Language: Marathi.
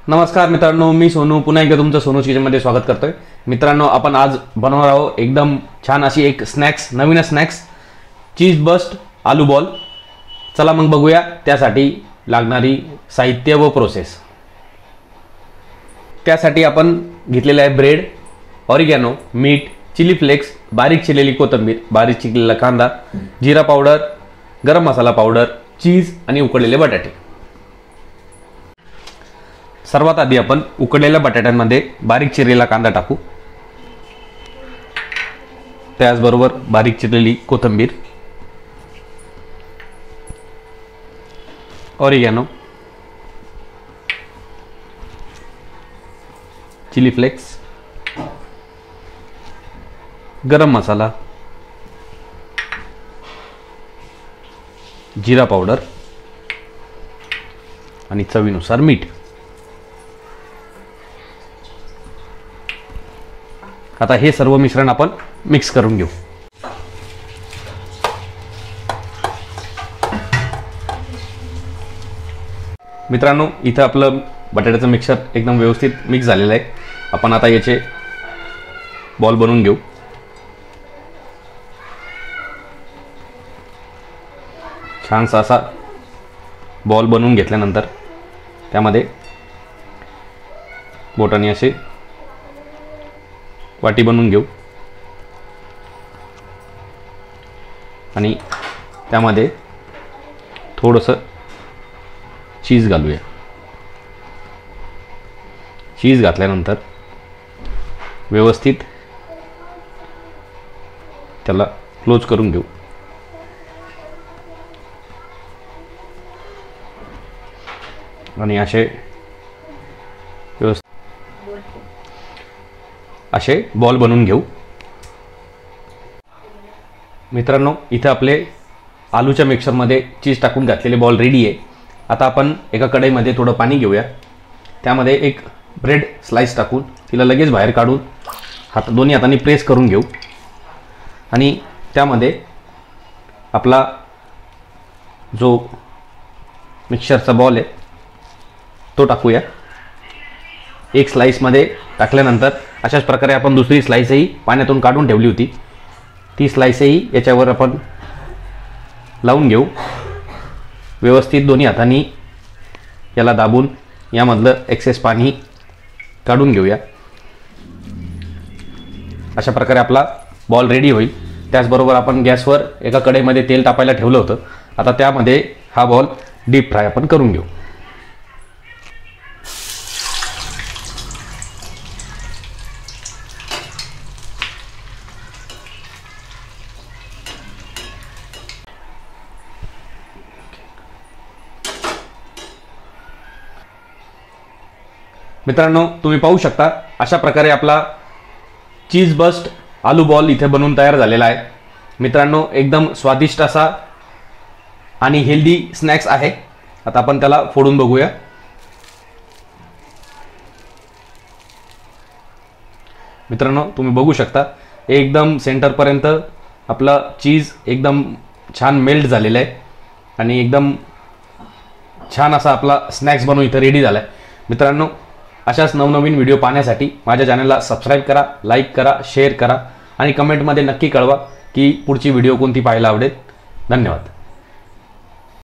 नमस्कार मित्रांनो, मी सोनू पुन्हा एकदा तुमचं सोनूज किचनमध्ये स्वागत करतोय। मित्रांनो, आपण आज बनवणार आहोत एकदम छान अशी एक स्नॅक्स, नवीन स्नॅक्स चीज बस्ट आलू बॉल। चला मग बघूया त्यासाठी लागणारी साहित्य व प्रोसेस। त्यासाठी आपण घेतलेले आहे ब्रेड, ऑरिगॅनो, मीठ, चिली फ्लेक्स, बारीक चिरलेली कोथिंबीर, बारीक चिरलेला कांदा, जिरा पावडर, गरम मसाला पावडर, चीज आणि उकडलेले बटाटे। सर्वात आधी आपण उकडलेल्या बटाट्यांमध्ये बारीक चिरलेला कांदा टाकू, त्याचबरोबर बारीक चिरलेली कोथिंबीर, ऑरिगॅनो, चिली फ्लेक्स, गरम मसाला, जिरा पावडर आणि चवीनुसार मीठ। आता हे सर्व मिश्रण आपण मिक्स करून घेऊ। मित्रांनो, इथं आपलं बटाट्याचं मिक्सर एकदम व्यवस्थित मिक्स झालेलं आहे। आपण आता याचे बॉल बनवून घेऊ। छानसा असा बॉल बनवून घेतल्यानंतर त्यामध्ये बोटाने असे वाटी बनवून घेऊ आणि त्यामध्ये थोडंसं चीज घालूया। चीज घातल्यानंतर व्यवस्थित त्याला क्लोज करून घेऊ आणि असे बॉल बनवून घेऊ। मित्रांनो, इथे आपले आलूच्या मिक्सरमध्ये चीज टाकून घातलेले बॉल रेडी आहे। आता आपण एका कढईमध्ये थोडं पाणी घेऊया, त्यामध्ये एक ब्रेड स्लाइस टाकून तिला लगेच बाहेर काढून दोन्ही हातांनी प्रेस करून घेऊ आणि त्यामध्ये आपला जो मिक्सरचा बॉल आहे तो टाकूया। एक स्लाइसमध्ये टाकल्यानंतर अशाच प्रकारे आपण दुसरी स्लाइसही पाण्यातून काढून ठेवली होती, ती स्लाइसही याच्यावर आपण लावून घेऊ। व्यवस्थित दोन्ही हातांनी याला दाबून यामधलं एक्सेस पाणी काढून घेऊया। अशा प्रकारे आपला बॉल रेडी होईल। त्याचबरोबर आपण गॅसवर एका कढईमध्ये तेल तापायला ठेवलं होतं। आता त्यामध्ये हा बॉल डीप फ्राय आपण करून घेऊ। मित्रांनो, तुम्ही पाहू शकता अशा प्रकारे आपला चीज बस्ट आलू बॉल इथे बनवून तयार झालेला आहे। मित्रांनो, एकदम स्वादिष्ट असा आणि हेल्दी स्नॅक्स आहे। आता आपण त्याला फोडून बघूया। मित्रांनो, तुम्ही बघू शकता एकदम सेंटरपर्यंत आपला चीज एकदम छान मेल्ट झालेला आहे आणि एकदम छान असा आपला स्नॅक्स बनवून इथे रेडी झाला आहे। मित्रांनो, अशाच नवनवीन व्हिडिओ पाहण्यासाठी माझ्या चॅनलला सबस्क्राईब करा, लाईक करा, शेअर करा आणि कमेंटमध्ये नक्की कळवा की पुढची व्हिडिओ कोणती पाहायला आवडेल। धन्यवाद।